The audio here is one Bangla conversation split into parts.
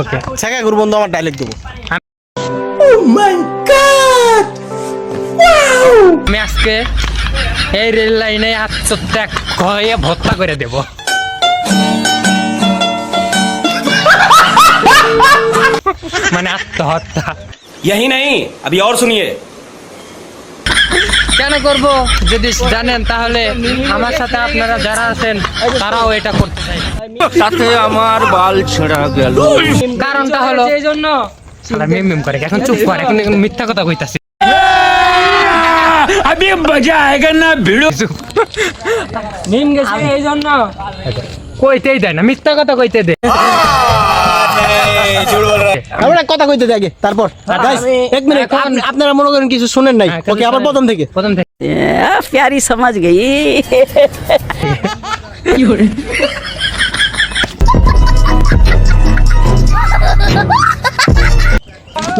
ওকে ছাকা গুরু বন্ধু আমার ডায়লগ দেবো। আমি আজকে এই রেল লাইনে আত্মত্যাগ হয়ে ভর্তা করে দেব। মানে আত্মহত্যা। यही नहीं अभी और सुनिए। কেন করব যদি জানেন তাহলে আমার সাথে আপনারা যারা আছেন তারাও এটা করতে চাই। সাথে আমার বাল ছেঁড়া গেল। কারণটা হলো এই জন্য মিম মিম করে এখন চুপ কর, এখন মিথ্যা কথা কইতাছি। अभी मजा आएगा ना भिड़ो। মিম গেছে এই জন্য কইতেই দেয় না, মিথ্যা কথা কইতে দে। আমরা কথা কইতে দে আগে, তারপর গাইস এক মিনিট আপনারা মনে করেন কিছু শুনেন নাই। ওকে আবার প্রথম থেকে प्यारी समझ गई।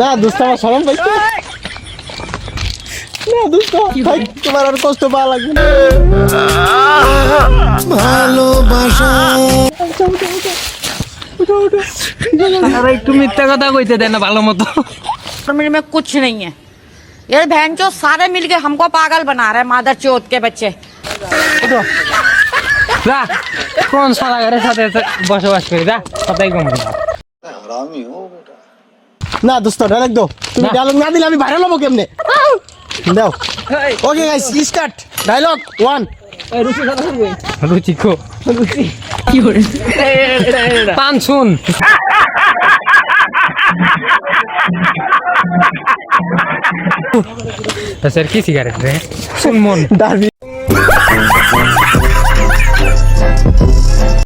না দোস্ত আমার শরম পাইছে না দোস্ত ভাই তোমার আর কষ্ট পাওয়া লাগবে না। ভালোবাসা আরে একটু মিথ্যা কথা কইতে দেয় না ভালো মতো। में कुछ नहीं है यार, बहन चो सारे मिलके हमको पागल बना रहे हैं, मादर चोत के बच्चे। যা কোন শালা ঘরের সাথে বসবাস করি, যা কথাই কম না। না দোস্ত ডায়লগ দাও, তুমি ডায়লগ না দিলে আমি ভাইরাল হবো কেমনে? দাও। Okay guys start dialogue 1। রুচি কো রুচি কি করে পান শুন। স্যার কি সিগারেট রে? শুন মন ডারবি